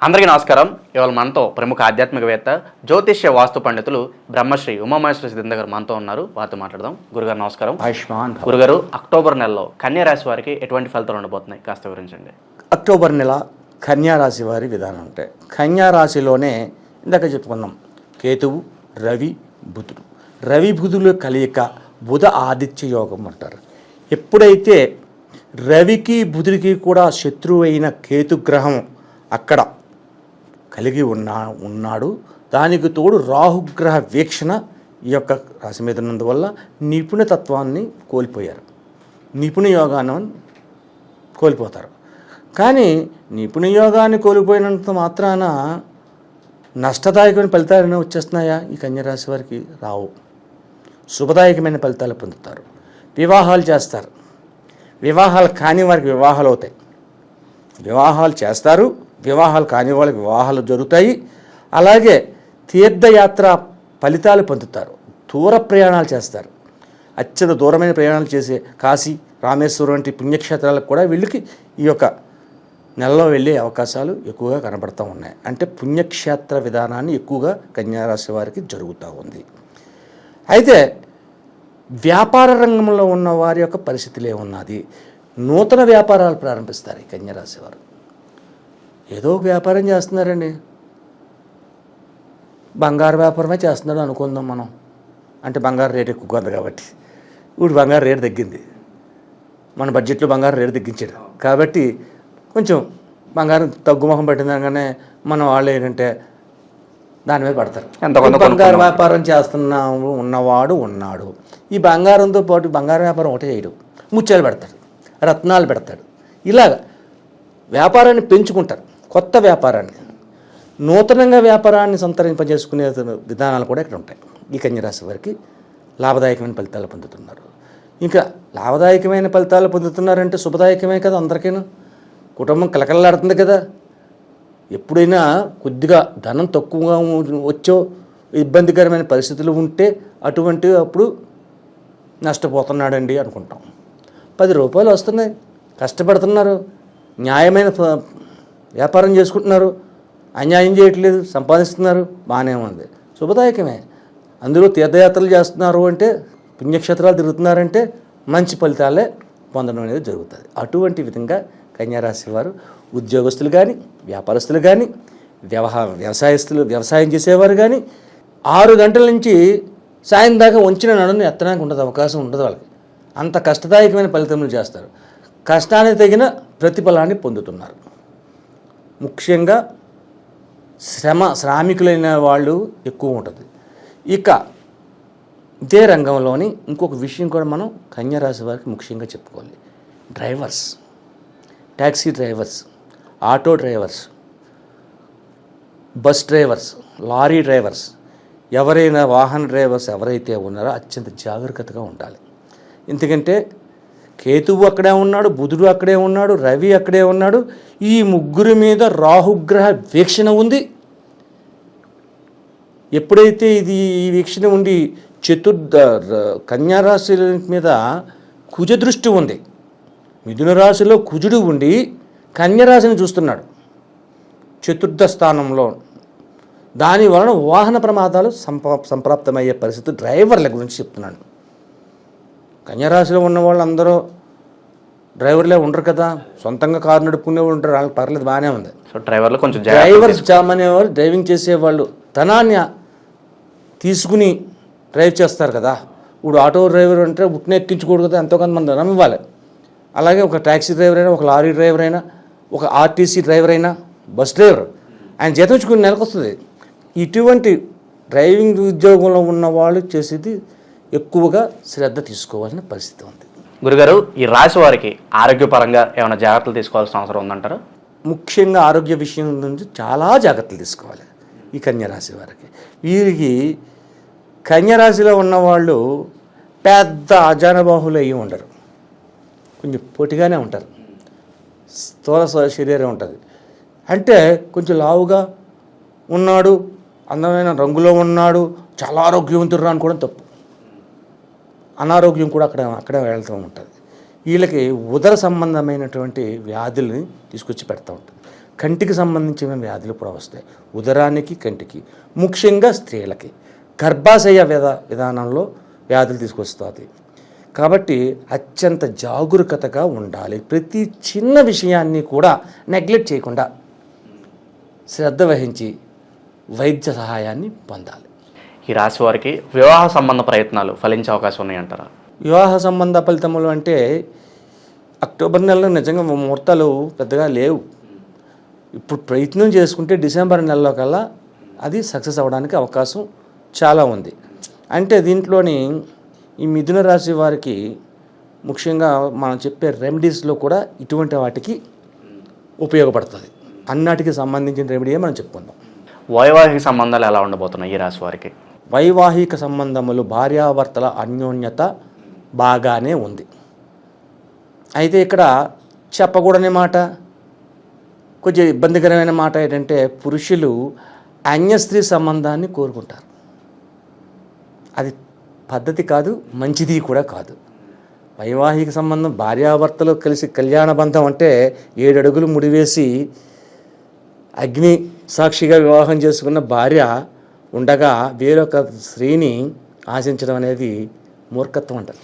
అందరికీ నమస్కారం. ఇవాళ మనతో ప్రముఖ ఆధ్యాత్మికవేత్త జ్యోతిష్య వాస్తు పండితులు బ్రహ్మశ్రీ ఉమామహేశ్వర సిద్ధింద గారు మనతో ఉన్నారు. వారితో మాట్లాడదాం. గురుగారు నమస్కారం. ఆయుష్మాన్. గురుగారు, అక్టోబర్ నెలలో కన్యా రాశి వారికి ఎటువంటి ఫలితాలు ఉండబోతున్నాయి కాస్త వివరించండి. అక్టోబర్ నెల కన్యా రాశి వారి విధానం అంటే కన్యా రాశిలోనే ఇందాక చెప్పుకున్నాం కేతువు, రవి, బుధుడు. రవి బుధుల కలయిక బుధ ఆదిత్య యోగం అంటారు. ఎప్పుడైతే రవికి బుధుడికి కూడా శత్రువు అయిన కేతుగ్రహం అక్కడ కలిగి ఉన్నాడు, దానికి తోడు రాహుగ్రహ వీక్షణ ఈ యొక్క రాశి మీద ఉన్నందువల్ల నిపుణతత్వాన్ని కోల్పోయారు, నిపుణ యోగాన్ని కోల్పోతారు. కానీ నిపుణ యోగాన్ని కోల్పోయినంత మాత్రాన నష్టదాయకమైన ఫలితాలు వచ్చేస్తున్నాయా? ఈ కన్యరాశి వారికి రావు. శుభదాయకమైన ఫలితాలు పొందుతారు. వివాహాలు చేస్తారు. వివాహాలు కాని వారికి వివాహాలు అవుతాయి. వివాహాలు చేస్తారు, వివాహాలు కాని వాళ్ళకి వివాహాలు జరుగుతాయి. అలాగే తీర్థయాత్ర ఫలితాలు పొందుతారు. దూర ప్రయాణాలు చేస్తారు. అత్యంత దూరమైన ప్రయాణాలు చేసే కాశీ, రామేశ్వరం వంటి పుణ్యక్షేత్రాలకు కూడా వీళ్ళకి ఈ యొక్క నెలలో వెళ్ళే అవకాశాలు ఎక్కువగా కనబడుతూ ఉన్నాయి. అంటే పుణ్యక్షేత్ర విధానాన్ని ఎక్కువగా కన్యారాశి వారికి జరుగుతూ ఉంది. అయితే వ్యాపార రంగంలో ఉన్న వారి యొక్క పరిస్థితులే ఉన్నది. నూతన వ్యాపారాలు ప్రారంభిస్తారు ఈ కన్యారాశి వారు. ఏదో ఒక వ్యాపారం చేస్తున్నారండి. బంగారు వ్యాపారమే చేస్తున్నాడు అనుకుందాం మనం. అంటే బంగారు రేటు ఎక్కువ ఉంది కాబట్టి ఇప్పుడు బంగారు రేటు తగ్గింది. మన బడ్జెట్లో బంగారు రేటు తగ్గించాడు కాబట్టి కొంచెం బంగారం తగ్గుముఖం పెట్టిందనగానే మన వాళ్ళు ఏంటంటే దాని మీద పడతారు. బంగారు వ్యాపారం చేస్తున్నాము ఉన్నవాడు ఉన్నాడు. ఈ బంగారంతో పాటు బంగారు వ్యాపారం ఒకటే చేయడు, ముత్యాలు పెడతాడు, రత్నాలు పెడతాడు. ఇలాగ వ్యాపారాన్ని పెంచుకుంటారు. కొత్త వ్యాపారాన్ని, నూతనంగా వ్యాపారాన్ని సంతరింపజేసుకునే విధానాలు కూడా ఇక్కడ ఉంటాయి. ఈ కన్యరాశి వారికి లాభదాయకమైన ఫలితాలు పొందుతున్నారు. ఇంకా లాభదాయకమైన ఫలితాలు పొందుతున్నారంటే శుభదాయకమే కదా అందరికీను. కుటుంబం కలకలలాడుతుంది కదా. ఎప్పుడైనా కొద్దిగా ధనం తక్కువగా వచ్చో ఇబ్బందికరమైన పరిస్థితులు ఉంటే అటువంటి అప్పుడు నష్టపోతున్నాడండి అనుకుంటాం. 10 రూపాయలు వస్తున్నాయి, కష్టపడుతున్నారు, న్యాయమైన వ్యాపారం చేసుకుంటున్నారు, అన్యాయం చేయట్లేదు, సంపాదిస్తున్నారు, బాగానే ఉంది, శుభదాయకమే. అందులో తీర్థయాత్రలు చేస్తున్నారు అంటే, పుణ్యక్షేత్రాలు తిరుగుతున్నారంటే మంచి ఫలితాలే పొందడం అనేది జరుగుతుంది. అటువంటి విధంగా కన్యారాశి వారు ఉద్యోగస్తులు కానీ, వ్యాపారస్తులు కానీ, వ్యవసాయం చేసేవారు కానీ 6 గంటల నుంచి సాయం దాకా వంచిన నడుని ఎత్తడానికి ఉండదు, అవకాశం ఉండదు వాళ్ళకి. అంత కష్టదాయకమైన ఫలితములు చేస్తారు. కష్టానికి తగిన ప్రతిఫలాన్ని పొందుతున్నారు. ముఖ్యంగా శ్రామికులైన వాళ్ళు ఎక్కువ ఉంటుంది. ఇక ఇదే రంగంలోని ఇంకొక విషయం కూడా మనం కన్యారాశి వారికి ముఖ్యంగా చెప్పుకోవాలి. Drivers, taxi drivers, auto drivers, bus drivers, lorry drivers, ఎవరైనా వాహన డ్రైవర్స్ ఎవరైతే ఉన్నారో అత్యంత జాగ్రత్తగా ఉండాలి. ఎందుకంటే కేతువు అక్కడే ఉన్నాడు, బుధుడు అక్కడే ఉన్నాడు, రవి అక్కడే ఉన్నాడు. ఈ ముగ్గురి మీద రాహుగ్రహ వీక్షణ ఉంది. ఎప్పుడైతే ఈ వీక్షణ ఉండి కన్యారాశి మీద కుజ దృష్టి ఉంది. మిథున రాశిలో కుజుడు ఉండి కన్యరాశిని చూస్తున్నాడు చతుర్థ స్థానంలో. దాని వలన వాహన ప్రమాదాలు సంప్రాప్తమయ్యే పరిస్థితి డ్రైవర్ల గురించి చెప్తున్నాను. కన్యరాశిలో ఉన్న వాళ్ళు అందరూ డ్రైవర్లే ఉండరు కదా, సొంతంగా కారు నడుపుకునే ఉంటారు, వాళ్ళకి పర్లేదు, బాగానే ఉంది. సో డ్రైవర్స్ అనేవారు, డ్రైవింగ్ చేసేవాళ్ళు ధనాన్ని తీసుకుని డ్రైవ్ చేస్తారు కదా. ఇప్పుడు ఆటో డ్రైవర్ అంటే ఉట్టిన ఎక్కించుకోడు కదా, ఎంతో కొంత మంది ధనం ఇవ్వాలి. అలాగే ఒక ట్యాక్సీ డ్రైవర్ అయినా, ఒక లారీ డ్రైవర్ అయినా, ఒక ఆర్టీసీ డ్రైవర్ అయినా, బస్ డ్రైవర్ ఆయన జీతం ఇచ్చుకుని నెలకు వస్తుంది. ఇటువంటి డ్రైవింగ్ ఉద్యోగంలో ఉన్న వాళ్ళు చేసేది ఎక్కువగా శ్రద్ధ తీసుకోవాల్సిన పరిస్థితి ఉంది. గురుగారు, ఈ రాశి వారికి ఆరోగ్యపరంగా ఏమైనా జాగ్రత్తలు తీసుకోవాల్సిన అవసరం ఉందంటారా? ముఖ్యంగా ఆరోగ్య విషయం నుంచి చాలా జాగ్రత్తలు తీసుకోవాలి ఈ కన్యరాశి వారికి. వీరికి కన్యరాశిలో ఉన్నవాళ్ళు పెద్ద అజానబాహులు అయ్యి ఉండరు, కొంచెం పొట్టిగానే ఉంటారు, స్థూల శరీరం ఉంటుంది. అంటే కొంచెం లావుగా ఉన్నాడు, అందమైన రంగులో ఉన్నాడు, చాలా ఆరోగ్యవంతుడు అనుకోవడం తప్పు. అనారోగ్యం కూడా అక్కడే వెళ్తూ ఉంటుంది. వీళ్ళకి ఉదర సంబంధమైనటువంటి వ్యాధుల్ని తీసుకొచ్చి పెడతా ఉంటుంది. కంటికి సంబంధించిన వ్యాధులు కూడా వస్తాయి. ఉదరానికి, కంటికి, ముఖ్యంగా స్త్రీలకి గర్భాశయ విధానంలో వ్యాధులు తీసుకొస్తుంది. కాబట్టి అత్యంత జాగరూకతగా ఉండాలి. ప్రతి చిన్న విషయాన్ని కూడా నెగ్లెక్ట్ చేయకుండా శ్రద్ధ వహించి వైద్య సహాయాన్ని పొందాలి. ఈ రాశి వారికి వివాహ సంబంధ ప్రయత్నాలు ఫలించే అవకాశం ఉన్నాయంటారా? వివాహ సంబంధ ఫలితములు అంటే అక్టోబర్ నెలలో నిజంగా ముహూర్తాలు పెద్దగా లేవు. ఇప్పుడు ప్రయత్నం చేసుకుంటే డిసెంబర్ నెలలో కల్లా అది సక్సెస్ అవ్వడానికి అవకాశం చాలా ఉంది. అంటే దీంట్లోని ఈ మిథున రాశి వారికి ముఖ్యంగా మనం చెప్పే రెమెడీస్లో కూడా ఇటువంటి వాటికి ఉపయోగపడుతుంది. అన్నిటికి సంబంధించిన రెమెడీయే మనం చెప్పుకుందాం. వైవాహిక సంబంధాలు ఎలా ఉండబోతున్నాయి ఈ రాశి వారికి? వైవాహిక సంబంధములు, భార్యాభర్తల అన్యోన్యత బాగానే ఉంది. అయితే ఇక్కడ చెప్పకూడని మాట, కొంచెం ఇబ్బందికరమైన మాట ఏంటంటే పురుషులు అన్య స్త్రీ సంబంధాన్ని కోరుకుంటారు. అది పద్ధతి కాదు, మంచిది కూడా కాదు. వైవాహిక సంబంధం భార్యాభర్తలు కలిసి కళ్యాణ బంధం అంటే 7 అడుగులు ముడివేసి అగ్ని సాక్షిగా వివాహం చేసుకున్న భార్య ఉండగా వేరొక స్త్రీని ఆశించడం అనేది మూర్ఖత్వం అంటారు,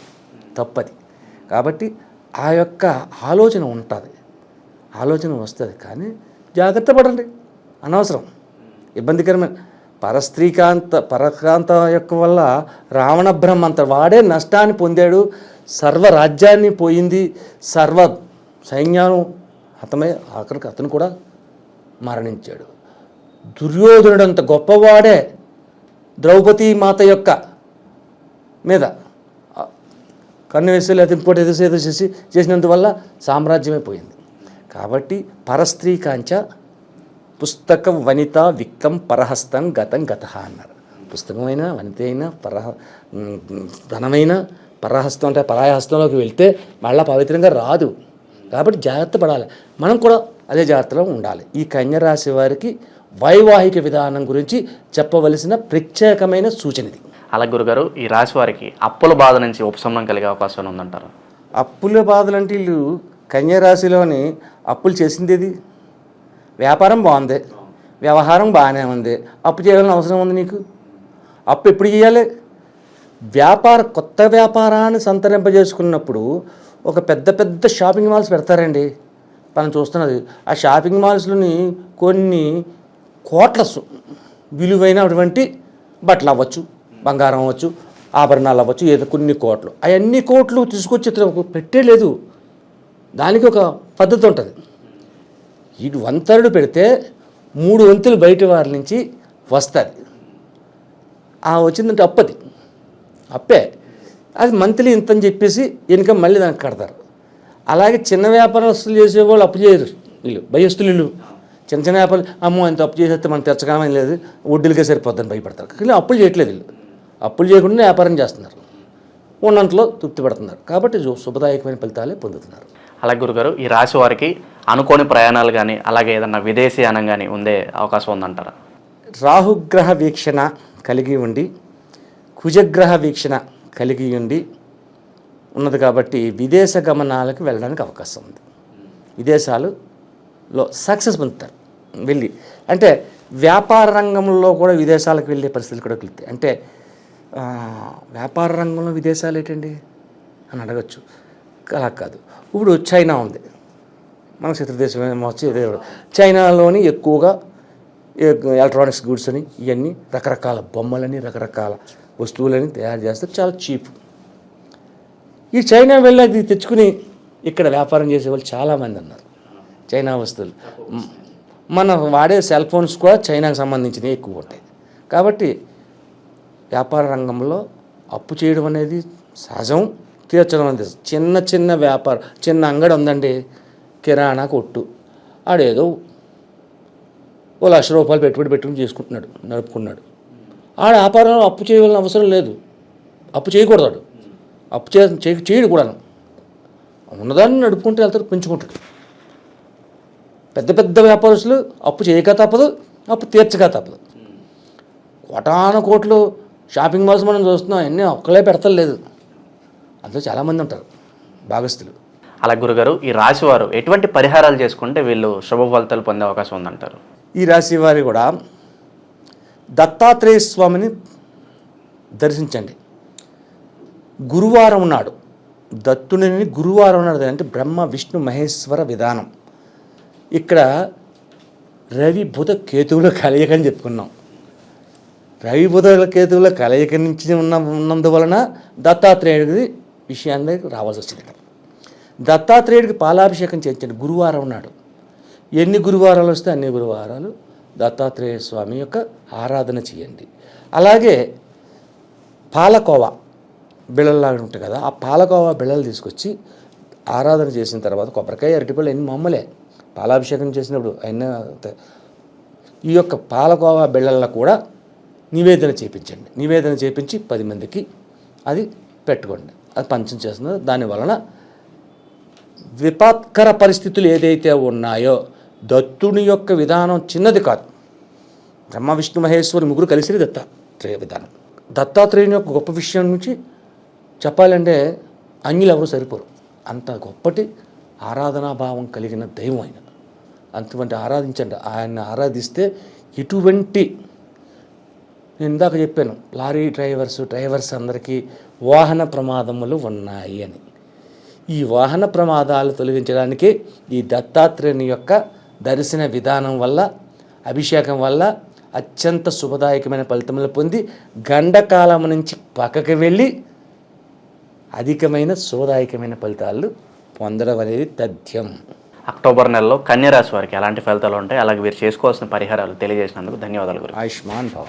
తప్పది. కాబట్టి ఆ యొక్క ఆలోచన ఉంటుంది, ఆలోచన వస్తుంది, కానీ జాగ్రత్త పడండి. అనవసరం ఇబ్బందికరమైన పరకాంత యొక్క వల్ల రావణ బ్రహ్మంత వాడే నష్టాన్ని పొందాడు. సర్వ రాజ్యాన్ని పోయింది, సర్వ సైన్యాన్ని హతమై ఆఖరికి అతను కూడా మరణించాడు. దుర్యోధనుడంత గొప్పవాడే ద్రౌపదీ మాత యొక్క మీద కన్ను వేసి లేదా ఇంకోటి ఏదో చేసినందువల్ల సామ్రాజ్యమే పోయింది. కాబట్టి పరస్త్రీ కాంచ పుస్తకం వనిత విక్తం పరహస్తం గతం గత అన్నారు. పుస్తకమైన వనిత అయినా ధనమైన పరహస్తం అంటే పరాయ హస్తంలోకి వెళ్తే మళ్ళీ పవిత్రంగా రాదు. కాబట్టి జాగ్రత్త పడాలి, మనం కూడా అదే జాగ్రత్తలో ఉండాలి. ఈ కన్యరాశి వారికి వైవాహిక విధానం గురించి చెప్పవలసిన ప్రత్యేకమైన సూచన ఇది. అలాగే గురుగారు, ఈ రాశి వారికి అప్పుల బాధ నుంచి ఉపశమనం కలిగే అవకాశం ఉందంటారు? అప్పుల బాధలు అంటే వీళ్ళు కన్యరాశిలోని అప్పులు చేసింది ఏది? వ్యాపారం బాగుంది, వ్యవహారం బాగానే ఉంది, అప్పు చేయాలని అవసరం ఉంది నీకు? అప్పు ఎప్పుడు చేయాలి? కొత్త వ్యాపారాన్ని సంతరింపజేసుకున్నప్పుడు ఒక పెద్ద షాపింగ్ మాల్స్ పెడతారండి. మనం చూస్తున్నది ఆ షాపింగ్ మాల్స్లోని కొన్ని కోట్ల విలువైనటువంటి బట్టలు అవ్వచ్చు, బంగారం అవ్వచ్చు, ఆభరణాలు అవ్వచ్చు, ఏదో కొన్ని కోట్లు, అవన్నీ కోట్లు తీసుకొచ్చి పెట్టేలేదు. దానికి ఒక పద్ధతి ఉంటుంది. ఇది 1/3 పెడితే 3 వంతులు బయట వారి నుంచి వస్తుంది. ఆ వచ్చిందంటే అప్పే అది మంత్లీ ఇంతని చెప్పేసి ఇన్కమ్ మళ్ళీ దానికి కడతారు. అలాగే చిన్న వ్యాపారస్తులు చేసేవాళ్ళు అప్పు చేయరు, వీళ్ళు భయస్తులు. వీళ్ళు చిన్న వ్యాపారాలు అమ్మో ఎంత అప్పు చేసేస్తే మనం తెచ్చగానే లేదు, వడ్డీలకే సరిపోద్దని భయపడతారు. కానీ అప్పులు చేయట్లేదు, వీళ్ళు అప్పులు చేయకుండా వ్యాపారం చేస్తున్నారు, ఉన్నంతలో తృప్తి పడుతున్నారు. కాబట్టి శుభదాయకమైన ఫలితాలే పొందుతున్నారు. అలాగే గురుగారు, ఈ రాశి వారికి అనుకోని ప్రయాణాలు కానీ అలాగే ఏదన్నా విదేశీయానం కానీ ఉండే అవకాశం ఉందంటారా? రాహుగ్రహ వీక్షణ కలిగి ఉండి కుజగ్రహ వీక్షణ కలిగి ఉండి ఉన్నది కాబట్టి విదేశ గమనాలకు వెళ్ళడానికి అవకాశం ఉంది. విదేశాలలో సక్సెస్ పొందుతారు వెళ్ళి. అంటే వ్యాపార రంగంలో కూడా విదేశాలకు వెళ్ళే పరిస్థితులు కూడా కలుగుతాయి. అంటే వ్యాపార రంగంలో విదేశాలు ఏంటండి అని అడగచ్చు. అలా కాదు, ఇప్పుడు చైనా ఉంది, మన శత్రుదేశం వచ్చి చైనాలోని ఎక్కువగా ఎలక్ట్రానిక్స్ గూడ్స్ అని ఇవన్నీ రకరకాల బొమ్మలని రకరకాల వస్తువులని తయారు చేస్తారు, చాలా చీప్. ఈ చైనా వెళ్ళి అది తెచ్చుకుని ఇక్కడ వ్యాపారం చేసేవాళ్ళు చాలామంది ఉన్నారు. చైనా వస్తువులు మన వాడే సెల్ ఫోన్స్ కూడా చైనాకు సంబంధించినవి ఎక్కువ ఉంటాయి. కాబట్టి వ్యాపార రంగంలో అప్పు చేయడం అనేది సహజం, తీర్చడం అనేది చిన్న వ్యాపారం. చిన్న అంగడి ఉందండి, కిరాణా కొట్టు, ఆడేదో ఓ ₹1,00,000 పెట్టుకుని చేసుకుంటున్నాడు, నడుపుకున్నాడు. ఆడ వ్యాపారంలో అప్పు చేయవలసిన అవసరం లేదు, అప్పు చేయకూడదు, అప్పు చేయడు కూడా. ఉన్నదాన్ని నడుపుకుంటూ వెళ్తాడు, పెంచుకుంటాడు. పెద్ద వ్యాపారస్తులు అప్పు చేయక తప్పదు, అప్పు తీర్చక తప్పదు. కోట్లు షాపింగ్ మాల్స్ మనం చూస్తున్నాం, అన్నీ ఒక్కలే పెడతలేదు, అందులో చాలామంది ఉంటారు భాగస్తులు. అలా గురుగారు, ఈ రాశి వారు ఎటువంటి పరిహారాలు చేసుకుంటే వీళ్ళు శుభ ఫలితాలు పొందే అవకాశం ఉందంటారు? ఈ రాశి వారి కూడా దత్తాత్రేయ స్వామిని దర్శించండి. గురువారం నాడు దత్తుని గురువారం నాడు అంటే బ్రహ్మ విష్ణు మహేశ్వర విధానం. ఇక్కడ రవి బుధ కేతువుల కలయిక అని చెప్పుకున్నాం. రవి బుధ కేతువుల కలయిక నుంచి ఉన్నందువలన దత్తాత్రేయుడి విషయానికి రావాల్సి వచ్చింది. ఇక్కడ దత్తాత్రేయుడికి పాలాభిషేకం చేయించండి గురువారం నాడు. ఎన్ని గురువారాలు వస్తే అన్ని గురువారాలు దత్తాత్రేయ స్వామి యొక్క ఆరాధన చేయండి. అలాగే పాలకోవా బిళ్ళల్లాగా ఉంటాయి కదా, ఆ పాలకోవా బిళ్ళలు తీసుకొచ్చి ఆరాధన చేసిన తర్వాత కొబ్బరికాయ అరటిపళ్ళు అన్ని మామూలే, పాలాభిషేకం చేసినప్పుడు అయినా ఈ యొక్క పాలకోవా బిళ్ళల్లో కూడా నివేదన చేయించండి. నివేదన చేయించి 10 మందికి అది పెట్టుకోండి. అది పంచం చేస్తున్నదో దాని వలన విపత్కర పరిస్థితులు ఏదైతే ఉన్నాయో, దత్తుని యొక్క విధానం చిన్నది కాదు. బ్రహ్మ విష్ణు మహేశ్వరు ముగ్గురు కలిసి దత్తాత్రేయ విధానం. దత్తాత్రేయుని యొక్క గొప్ప విషయం నుంచి చెప్పాలంటే అన్యులు ఎవరు సరిపోరు. అంత గొప్పటి ఆరాధనాభావం కలిగిన దైవం ఆయన. అటువంటి ఆరాధించండి. ఆయన్ని ఆరాధిస్తే ఎటువంటి, నేను ఇందాక చెప్పాను లారీ డ్రైవర్స్ అందరికీ వాహన ప్రమాదములు ఉన్నాయి అని. ఈ వాహన ప్రమాదాలు తొలగించడానికి ఈ దత్తాత్రేయుని యొక్క దర్శన విధానం వల్ల, అభిషేకం వల్ల అత్యంత శుభదాయకమైన ఫలితములు పొంది గండకాలం నుంచి పక్కకి వెళ్ళి అధికమైన శుభదాయకమైన ఫలితాలు పొందడం అనేది తథ్యం. అక్టోబర్ నెలలో కన్యా రాశి వారికి ఎలాంటి ఫలితాలు ఉంటాయి, అలాగే వీరు చేసుకోవాల్సిన పరిహారాలు తెలియజేసినందుకు ధన్యవాదాలు గురు. ఆయుష్మాన్ భవ.